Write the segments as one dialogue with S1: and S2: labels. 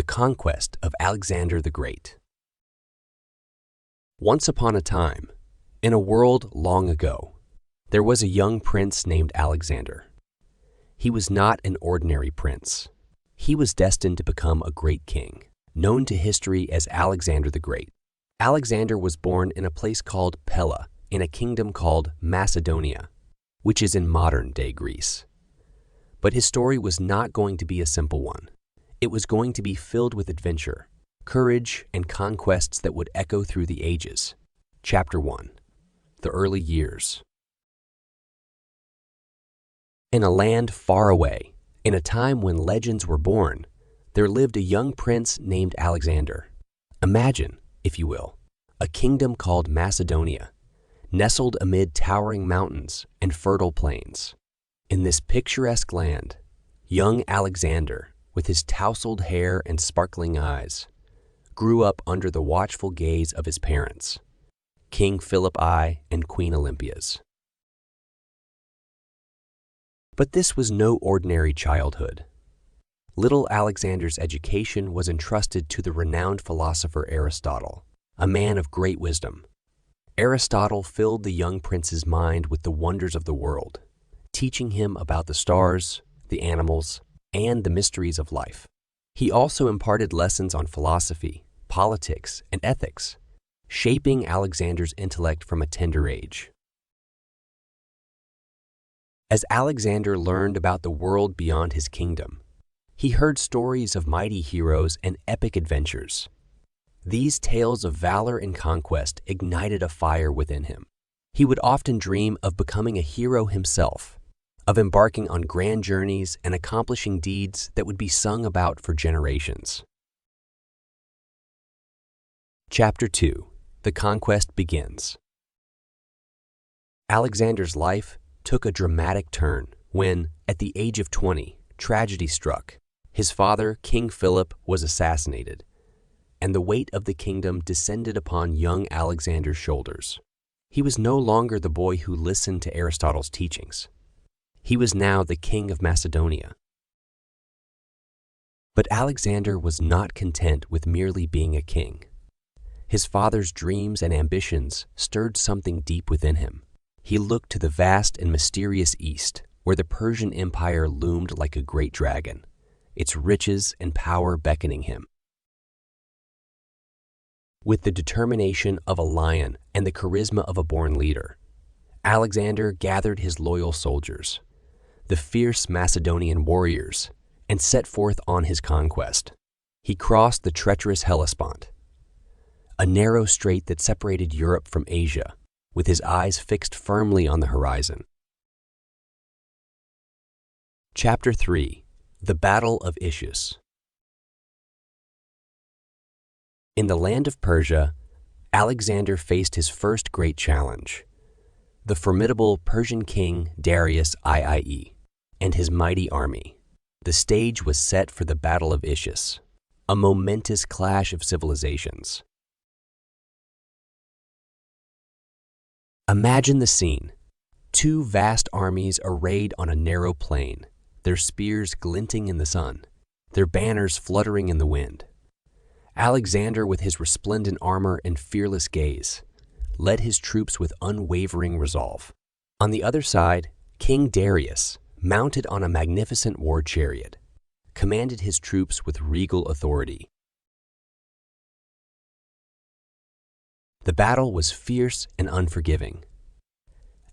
S1: conquest of Alexander the Great. Once upon a time, in a world long ago, there was a young prince named Alexander. He was not an ordinary prince. He was destined to become a great king, known to history as Alexander the Great. Alexander was born in a place called Pella, in a kingdom called Macedonia, which is in modern-day Greece. But his story was not going to be a simple one. It was going to be filled with adventure, courage, and conquests that would echo through the ages. Chapter 1. The Early Years. In a land far away, in a time when legends were born, there lived a young prince named Alexander. Imagine, if you will, a kingdom called Macedonia, nestled amid towering mountains and fertile plains. In this picturesque land, young Alexander, with his tousled hair and sparkling eyes, grew up under the watchful gaze of his parents, King Philip I and Queen Olympias. But this was no ordinary childhood. Little Alexander's education was entrusted to the renowned philosopher Aristotle, a man of great wisdom. Aristotle filled the young prince's mind with the wonders of the world, teaching him about the stars, the animals, and the mysteries of life. He also imparted lessons on philosophy, politics, and ethics, shaping Alexander's intellect from a tender age. As Alexander learned about the world beyond his kingdom, he heard stories of mighty heroes and epic adventures. These tales of valor and conquest ignited a fire within him. He would often dream of becoming a hero himself, of embarking on grand journeys and accomplishing deeds that would be sung about for generations. Chapter 2. The Conquest Begins. Alexander's life took a dramatic turn when, at the age of 20, tragedy struck. His father, King Philip, was assassinated, and the weight of the kingdom descended upon young Alexander's shoulders. He was no longer the boy who listened to Aristotle's teachings. He was now the king of Macedonia. But Alexander was not content with merely being a king. His father's dreams and ambitions stirred something deep within him. He looked to the vast and mysterious East, where the Persian Empire loomed like a great dragon, its riches and power beckoning him. With the determination of a lion and the charisma of a born leader, Alexander gathered his loyal soldiers, the fierce Macedonian warriors, and set forth on his conquest. He crossed the treacherous Hellespont, a narrow strait that separated Europe from Asia, with his eyes fixed firmly on the horizon. Chapter 3. The Battle of Issus. In the land of Persia, Alexander faced his first great challenge, the formidable Persian king Darius III and his mighty army. The stage was set for the Battle of Issus, a momentous clash of civilizations. Imagine the scene. Two vast armies arrayed on a narrow plain, their spears glinting in the sun, their banners fluttering in the wind. Alexander, with his resplendent armor and fearless gaze, led his troops with unwavering resolve. On the other side, King Darius, mounted on a magnificent war chariot, commanded his troops with regal authority. The battle was fierce and unforgiving.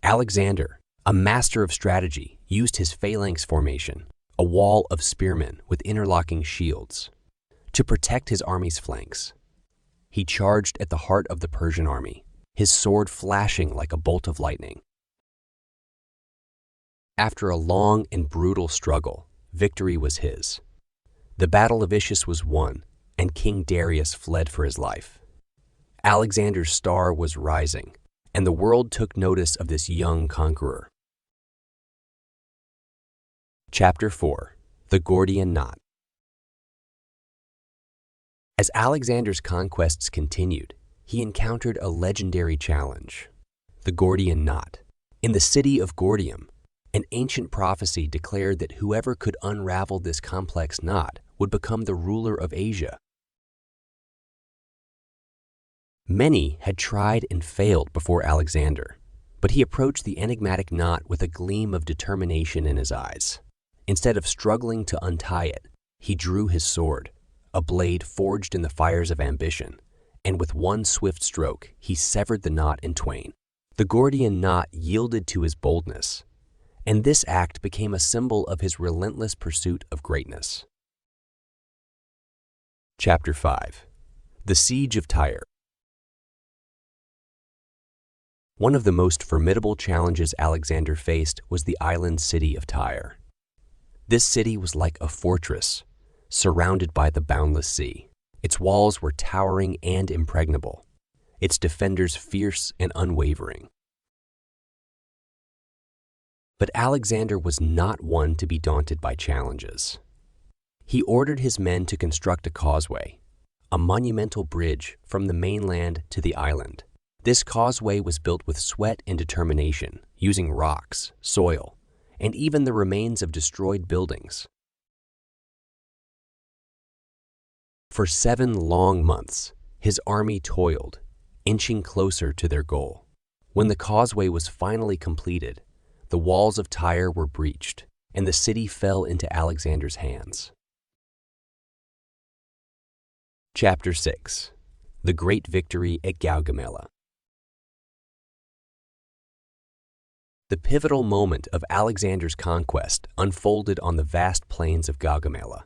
S1: Alexander, a master of strategy, used his phalanx formation, a wall of spearmen with interlocking shields, to protect his army's flanks. He charged at the heart of the Persian army, his sword flashing like a bolt of lightning. After a long and brutal struggle, victory was his. The Battle of Issus was won, and King Darius fled for his life. Alexander's star was rising, and the world took notice of this young conqueror. Chapter 4. The Gordian Knot. As Alexander's conquests continued, he encountered a legendary challenge, the Gordian Knot. In the city of Gordium, an ancient prophecy declared that whoever could unravel this complex knot would become the ruler of Asia. Many had tried and failed before Alexander, but he approached the enigmatic knot with a gleam of determination in his eyes. Instead of struggling to untie it, he drew his sword, a blade forged in the fires of ambition, and with one swift stroke, he severed the knot in twain. The Gordian knot yielded to his boldness, and this act became a symbol of his relentless pursuit of greatness. Chapter 5. The Siege of Tyre. One of the most formidable challenges Alexander faced was the island city of Tyre. This city was like a fortress, surrounded by the boundless sea. Its walls were towering and impregnable, its defenders fierce and unwavering. But Alexander was not one to be daunted by challenges. He ordered his men to construct a causeway, a monumental bridge from the mainland to the island. This causeway was built with sweat and determination, using rocks, soil, and even the remains of destroyed buildings. For 7 long months, his army toiled, inching closer to their goal. When the causeway was finally completed, the walls of Tyre were breached, and the city fell into Alexander's hands. Chapter 6. The Great Victory at Gaugamela. The pivotal moment of Alexander's conquest unfolded on the vast plains of Gaugamela.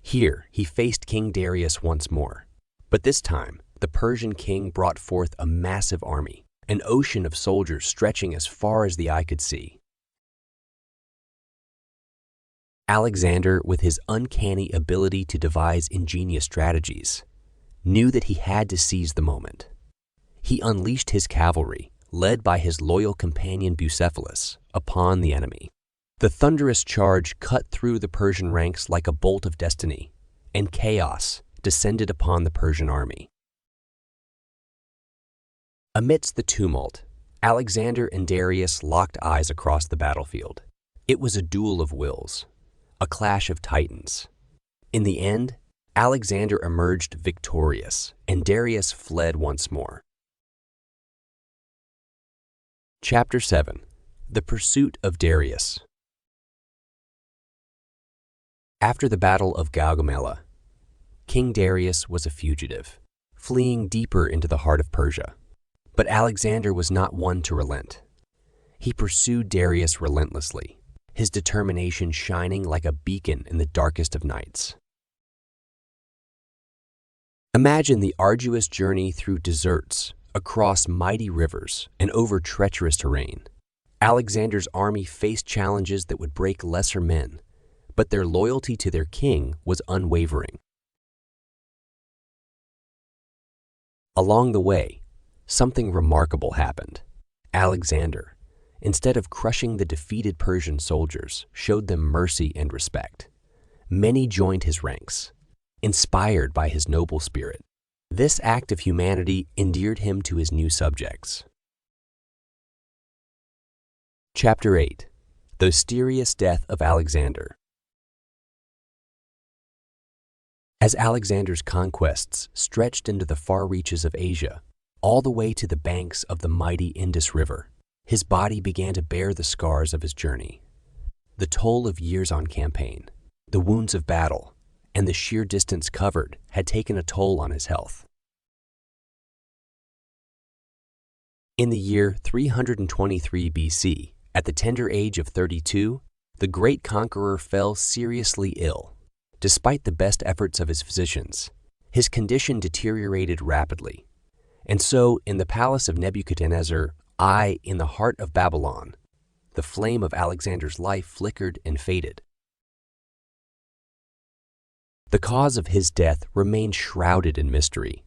S1: Here, he faced King Darius once more, but this time, the Persian king brought forth a massive army, an ocean of soldiers stretching as far as the eye could see. Alexander, with his uncanny ability to devise ingenious strategies, knew that he had to seize the moment. He unleashed his cavalry, led by his loyal companion Bucephalus, upon the enemy. The thunderous charge cut through the Persian ranks like a bolt of destiny, and chaos descended upon the Persian army. Amidst the tumult, Alexander and Darius locked eyes across the battlefield. It was a duel of wills, a clash of titans. In the end, Alexander emerged victorious, and Darius fled once more. Chapter 7. The Pursuit of Darius. After the Battle of Gaugamela, King Darius was a fugitive, fleeing deeper into the heart of Persia. But Alexander was not one to relent. He pursued Darius relentlessly, his determination shining like a beacon in the darkest of nights. Imagine the arduous journey through deserts, across mighty rivers, and over treacherous terrain. Alexander's army faced challenges that would break lesser men, but their loyalty to their king was unwavering. Along the way, something remarkable happened. Alexander, instead of crushing the defeated Persian soldiers, showed them mercy and respect. Many joined his ranks, inspired by his noble spirit. This act of humanity endeared him to his new subjects. Chapter 8. The Mysterious Death of Alexander. As Alexander's conquests stretched into the far reaches of Asia, all the way to the banks of the mighty Indus River, his body began to bear the scars of his journey. The toll of years on campaign, the wounds of battle, and the sheer distance covered had taken a toll on his health. In the year 323 BC, at the tender age of 32, the great conqueror fell seriously ill. Despite the best efforts of his physicians, his condition deteriorated rapidly. And so, in the palace of Nebuchadnezzar, in the heart of Babylon, the flame of Alexander's life flickered and faded. The cause of his death remained shrouded in mystery.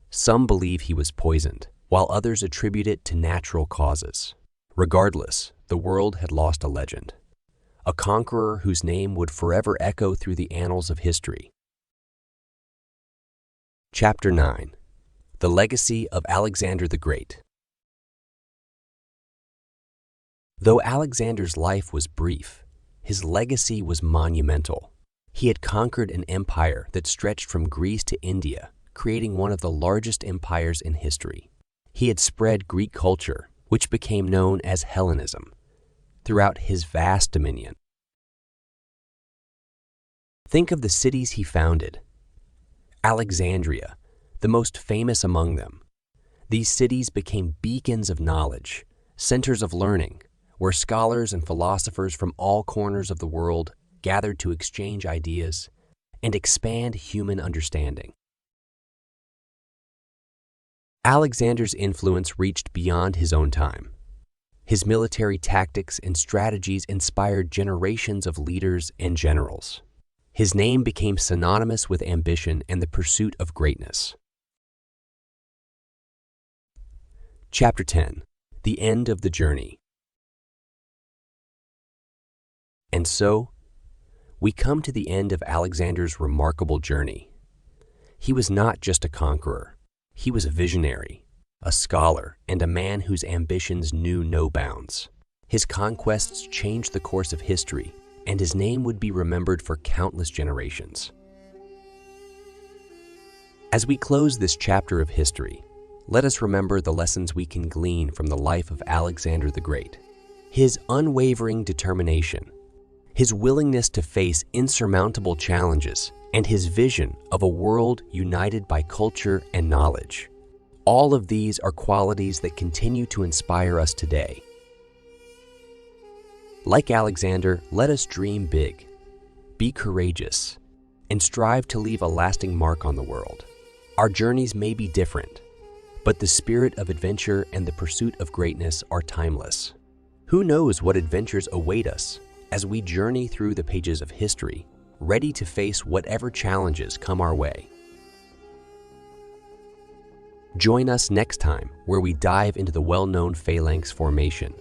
S1: Some believe he was poisoned, while others attribute it to natural causes. Regardless, the world had lost a legend, a conqueror whose name would forever echo through the annals of history. Chapter 9. The Legacy of Alexander the Great. Though Alexander's life was brief, his legacy was monumental. He had conquered an empire that stretched from Greece to India, creating one of the largest empires in history. He had spread Greek culture, which became known as Hellenism, throughout his vast dominion. Think of the cities he founded. Alexandria, the most famous among them. These cities became beacons of knowledge, centers of learning, where scholars and philosophers from all corners of the world gathered to exchange ideas and expand human understanding. Alexander's influence reached beyond his own time. His military tactics and strategies inspired generations of leaders and generals. His name became synonymous with ambition and the pursuit of greatness. Chapter 10. The End of the Journey. And so, we come to the end of Alexander's remarkable journey. He was not just a conqueror. He was a visionary, a scholar, and a man whose ambitions knew no bounds. His conquests changed the course of history, and his name would be remembered for countless generations. As we close this chapter of history, let us remember the lessons we can glean from the life of Alexander the Great. His unwavering determination, his willingness to face insurmountable challenges, and his vision of a world united by culture and knowledge. All of these are qualities that continue to inspire us today. Like Alexander, let us dream big, be courageous, and strive to leave a lasting mark on the world. Our journeys may be different, but the spirit of adventure and the pursuit of greatness are timeless. Who knows what adventures await us as we journey through the pages of history, ready to face whatever challenges come our way. Join us next time where we dive into the well-known phalanx formation